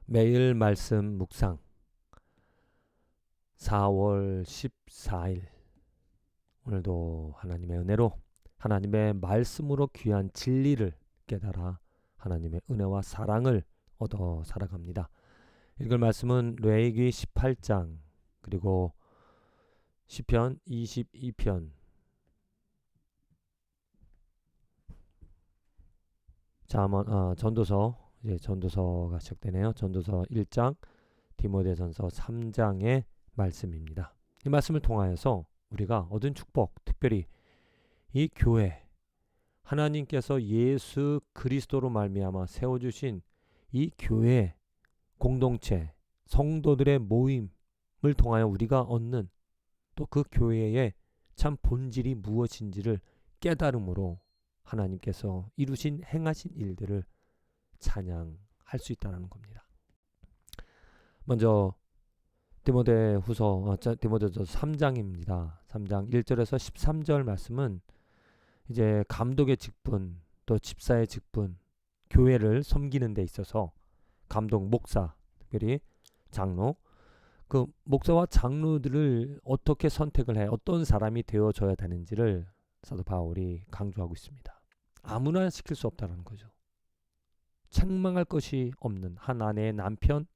매일 말씀 묵상 4월 14일 오늘도 하나님의 은혜로 하나님의 말씀으로 귀한 진리를 깨달아 하나님의 은혜와 사랑을 얻어 살아갑니다. 읽을 말씀은 레위기 18장 그리고 시편 22편 전도서가 시작되네요. 전도서 1장 디모데전서 3장의 말씀입니다. 이 말씀을 통하여서 우리가 얻은 축복, 특별히 이 교회, 하나님께서 예수 그리스도로 말미암아 세워주신 이 교회 공동체, 성도들의 모임을 통하여 우리가 얻는 또 그 교회의 참 본질이 무엇인지를 깨달음으로 하나님께서 이루신 행하신 일들을 찬양할 수 있다는 겁니다. 먼저 디모데전서 3장입니다. 3장 1절에서 13절 말씀은 이제 감독의 직분, 또 집사의 직분, 교회를 섬기는 데 있어서 감독, 목사, 특별히 장로, 그 목사와 장로들을 어떻게 선택을 해, 어떤 사람이 되어줘야 되는지를 사도 바울이 강조하고 있습니다. 아무나 시킬 수 없다는 거죠. 책망할 것이 없는 한 아내의 남편,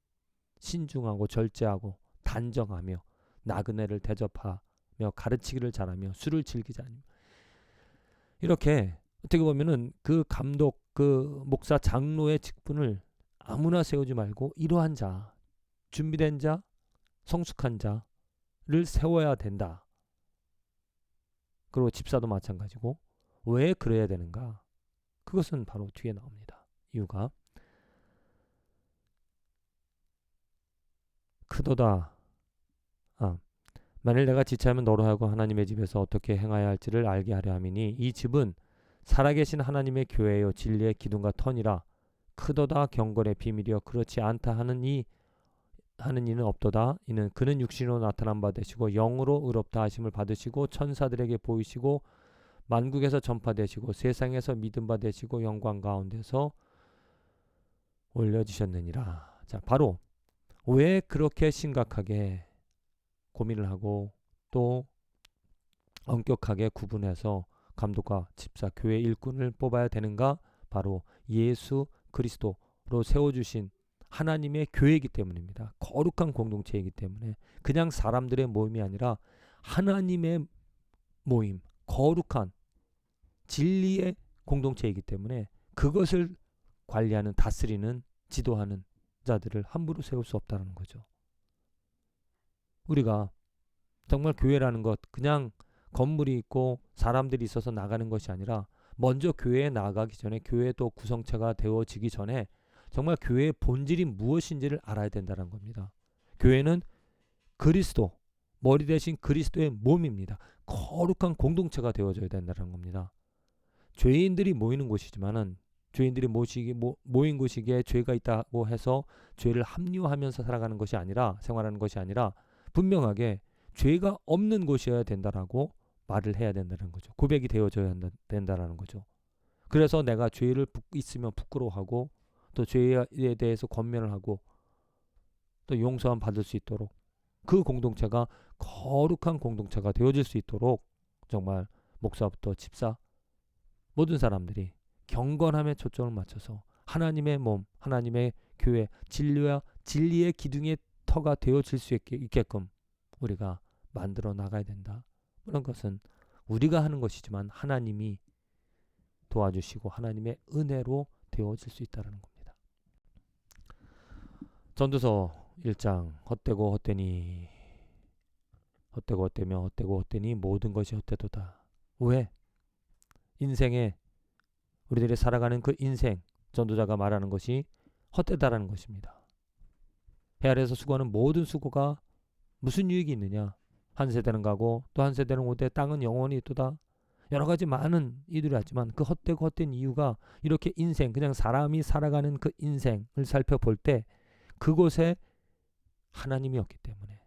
신중하고 절제하고 단정하며 나그네를 대접하며 가르치기를 잘하며 술을 즐기지 않으며, 이렇게 어떻게 보면은 그 감독, 그 목사, 장로의 직분을 아무나 세우지 말고 이러한 자, 준비된 자, 성숙한 자를 세워야 된다. 그리고 집사도 마찬가지고. 왜 그래야 되는가? 그것은 바로 뒤에 나옵니다. 이유가 크도다. 만일 내가 지체하면 너로 하여금 하나님의 집에서 어떻게 행하여야 할지를 알게 하려 함이니 이 집은 살아계신 하나님의 교회요 진리의 기둥과 터니라. 크도다 경건의 비밀이여 그렇지 않다 하는 이는 없도다. 이는 그는 육신으로 나타난 바 되시고 영으로 의롭다 하심을 받으시고 천사들에게 보이시고 만국에서 전파되시고 세상에서 믿음 바 되시고 영광 가운데서 올려지셨느니라. 자, 바로 왜 그렇게 심각하게 고민을 하고 또 엄격하게 구분해서 감독과 집사, 교회 일꾼을 뽑아야 되는가? 바로 예수 그리스도로 세워주신 하나님의 교회이기 때문입니다. 거룩한 공동체이기 때문에 그냥 사람들의 모임이 아니라 하나님의 모임, 거룩한 진리의 공동체이기 때문에 그것을 관리하는, 다스리는, 지도하는 자들을 함부로 세울 수 없다는 거죠. 우리가 정말 교회라는 것, 그냥 건물이 있고 사람들이 있어서 나가는 것이 아니라 먼저 교회에 나가기 전에, 교회도 구성체가 되어지기 전에 정말 교회의 본질이 무엇인지를 알아야 된다는 겁니다. 교회는 그리스도, 머리 대신 그리스도의 몸입니다. 거룩한 공동체가 되어져야 된다는 겁니다. 죄인들이 모이는 곳이지만은 죄인들이 모인 곳이기에 죄가 있다고 해서 죄를 합리화하면서 살아가는 것이 아니라, 생활하는 것이 아니라 분명하게 죄가 없는 곳이어야 된다라고 말을 해야 된다는 거죠. 고백이 되어져야 된다라는 거죠. 그래서 내가 죄를 있으면 부끄러워하고 또 죄에 대해서 권면을 하고 또 용서함 받을 수 있도록, 그 공동체가 거룩한 공동체가 되어질 수 있도록 정말 목사부터 집사, 모든 사람들이 경건함에 초점을 맞춰서 하나님의 몸, 하나님의 교회, 진리와 진리의 기둥의 터가 되어질 수 있게끔 우리가 만들어 나가야 된다. 그런 것은 우리가 하는 것이지만 하나님이 도와주시고 하나님의 은혜로 되어질 수 있다는 겁니다. 전도서 1장 헛되고 헛되니 헛되고 헛되며 헛되고 헛되니 모든 것이 헛되도다. 왜? 인생에 우리들이 살아가는 그 인생, 전도자가 말하는 것이 헛되다라는 것입니다. 해 아래에서 수고하는 모든 수고가 무슨 유익이 있느냐? 한 세대는 가고 또 한 세대는 오되 땅은 영원히 있도다. 여러 가지 많은 이들이 하지만 그 헛되고 헛된 이유가 이렇게 인생, 그냥 사람이 살아가는 그 인생을 살펴볼 때 그곳에 하나님이 없기 때문에,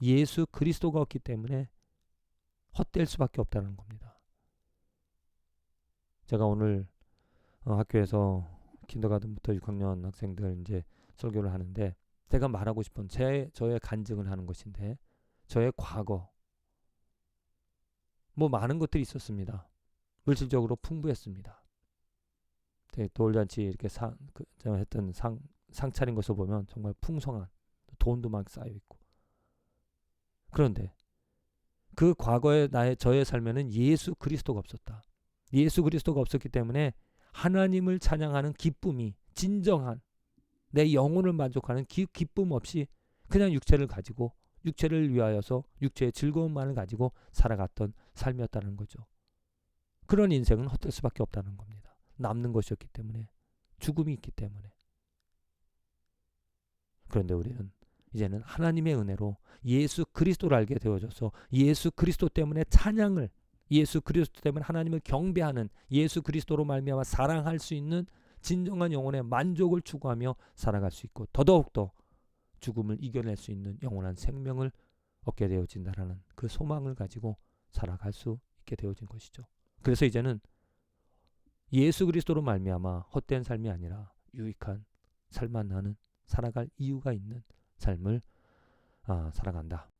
예수 그리스도가 없기 때문에 헛될 수밖에 없다는 겁니다. 제가 오늘 학교에서 킨더가든부터 6학년 학생들 이제 설교를 하는데 제가 말하고 싶은 저의 간증을 하는 것인데 저의 과거 뭐 많은 것들이 있었습니다. 물질적으로 풍부했습니다. 돌잔치 이렇게 제가 했던 상 차린 것을 보면 정말 풍성한 돈도 막 쌓여 있고. 그런데 그 과거의 저의 삶에는 예수 그리스도가 없었다. 예수 그리스도가 없었기 때문에 하나님을 찬양하는 기쁨이 진정한 내 영혼을 만족하는 기쁨 없이 그냥 육체를 가지고 육체를 위하여서 육체의 즐거움만을 가지고 살아갔던 삶이었다는 거죠. 그런 인생은 헛될 수밖에 없다는 겁니다. 남는 것이었기 때문에, 죽음이 있기 때문에. 그런데 우리는 이제는 하나님의 은혜로 예수 그리스도를 알게 되어져서 예수 그리스도 때문에 찬양을, 예수 그리스도 때문에 하나님을 경배하는, 예수 그리스도로 말미암아 사랑할 수 있는 진정한 영혼의 만족을 추구하며 살아갈 수 있고 더더욱더 죽음을 이겨낼 수 있는 영원한 생명을 얻게 되어진다라는 그 소망을 가지고 살아갈 수 있게 되어진 것이죠. 그래서 이제는 예수 그리스도로 말미암아 헛된 삶이 아니라 유익한 살만 나는 살아갈 이유가 있는 삶을 살아간다.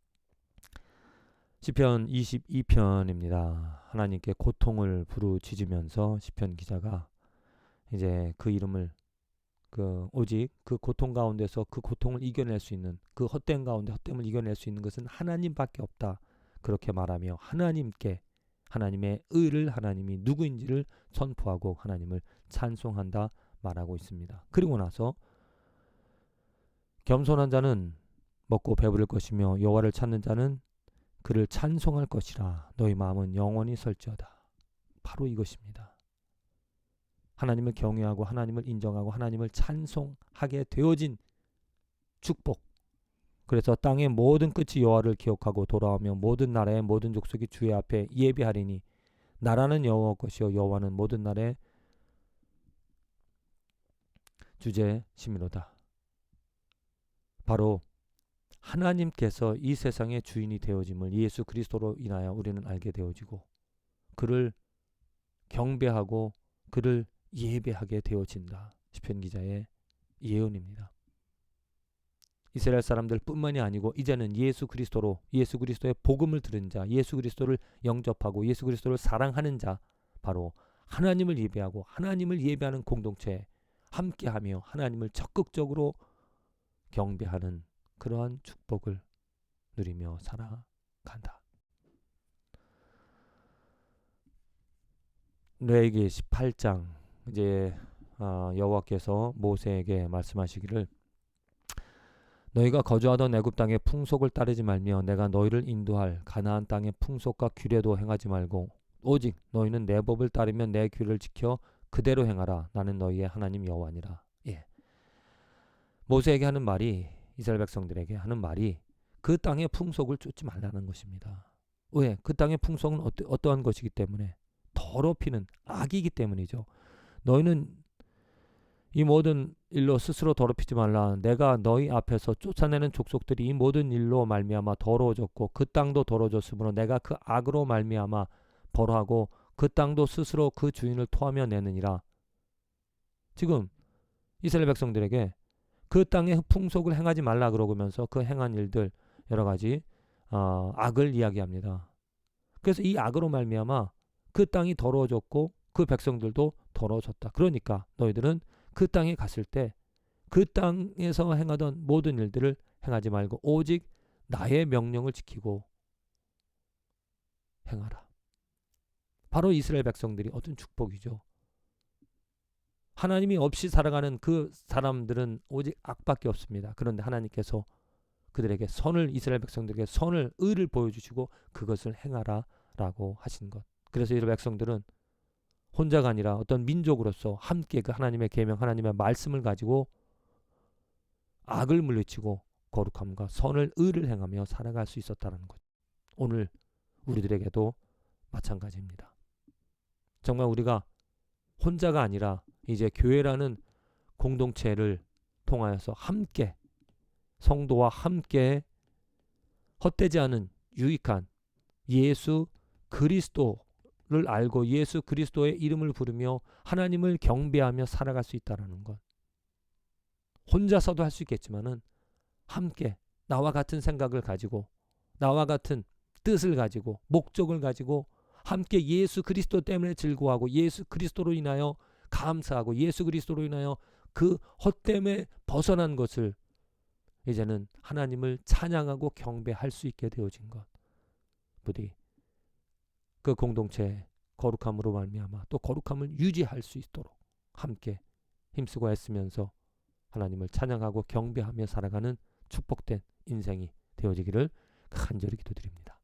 시편 22편입니다. 하나님께 고통을 부르짖으면서 시편 기자가 이제 그 이름을 오직 그 고통 가운데서 그 고통을 이겨낼 수 있는, 그 헛된 가운데 헛됨을 이겨낼 수 있는 것은 하나님밖에 없다. 그렇게 말하며 하나님의 의를 하나님이 누구인지를 선포하고 하나님을 찬송한다 말하고 있습니다. 그리고 나서 겸손한 자는 먹고 배부를 것이며 여호와를 찾는 자는 그를 찬송할 것이라. 너희 마음은 영원히 설지어다. 바로 이것입니다. 하나님을 경외하고 하나님을 인정하고 하나님을 찬송하게 되어진 축복. 그래서 땅의 모든 끝이 여호와를 기억하고 돌아오며 모든 나라의 모든 족속이 주의 앞에 예배하리니 나라는 여호와 것이요 여호와는 모든 나라의 주제시미로다. 바로 하나님께서 이 세상의 주인이 되어짐을 예수 그리스도로 인하여 우리는 알게 되어지고 그를 경배하고 그를 예배하게 되어진다. 시편 기자의 예언입니다. 이스라엘 사람들 뿐만이 아니고 이제는 예수 그리스도의 복음을 들은 자, 예수 그리스도를 영접하고 예수 그리스도를 사랑하는 자, 바로 하나님을 예배하고 하나님을 예배하는 공동체에 함께하며 하나님을 적극적으로 경배하는 그러한 축복을 누리며 살아간다. 레위기 18장 이제 여호와께서 모세에게 말씀하시기를 너희가 거주하던 애굽 땅의 풍속을 따르지 말며 내가 너희를 인도할 가나안 땅의 풍속과 규례도 행하지 말고 오직 너희는 내 법을 따르며 내 규례를 지켜 그대로 행하라. 나는 너희의 하나님 여호와니라. 모세에게 하는 말이, 이스라엘 백성들에게 하는 말이 그 땅의 풍속을 쫓지 말라는 것입니다. 왜? 그 땅의 풍속은 어떠한 것이기 때문에? 더럽히는 악이기 때문이죠. 너희는 이 모든 일로 스스로 더럽히지 말라. 내가 너희 앞에서 쫓아내는 족속들이 이 모든 일로 말미암아 더러워졌고 그 땅도 더러워졌으므로 내가 그 악으로 말미암아 벌하고 그 땅도 스스로 그 주인을 토하며 내느니라. 지금 이스라엘 백성들에게 그 땅의 풍속을 행하지 말라 그러면서 그 행한 일들 여러 가지 악을 이야기합니다. 그래서 이 악으로 말미암아 그 땅이 더러워졌고 그 백성들도 더러워졌다. 그러니까 너희들은 그 땅에 갔을 때 그 땅에서 행하던 모든 일들을 행하지 말고 오직 나의 명령을 지키고 행하라. 바로 이스라엘 백성들이 얻은 축복이죠. 하나님이 없이 살아가는 그 사람들은 오직 악밖에 없습니다. 그런데 하나님께서 그들에게 이스라엘 백성들에게 의를 보여주시고 그것을 행하라라고 하신 것. 그래서 이스라엘 백성들은 혼자가 아니라 어떤 민족으로서 함께 그 하나님의 계명, 하나님의 말씀을 가지고 악을 물리치고 거룩함과 의를 행하며 살아갈 수 있었다는 것. 오늘 우리들에게도 마찬가지입니다. 정말 우리가 혼자가 아니라 이제 교회라는 공동체를 통하여서 함께 성도와 함께 헛되지 않은 유익한 예수 그리스도를 그리스도를 알고 예수 그리스도의 이름을 부르며 하나님을 경배하며 살아갈 수 있다라는 것. 혼자서도 할 수 있겠지만은 함께 나와 같은 생각을 가지고 나와 같은 뜻을 가지고 목적을 가지고 함께 예수 그리스도 때문에 즐거워하고 예수 그리스도로 인하여 감사하고 예수 그리스도로 인하여 그 헛됨에 벗어난 것을 이제는 하나님을 찬양하고 경배할 수 있게 되어진 것. 부디 그 공동체의 거룩함으로 말미암아 또 거룩함을 유지할 수 있도록 함께 힘쓰고 애쓰면서 하나님을 찬양하고 경배하며 살아가는 축복된 인생이 되어지기를 간절히 기도드립니다.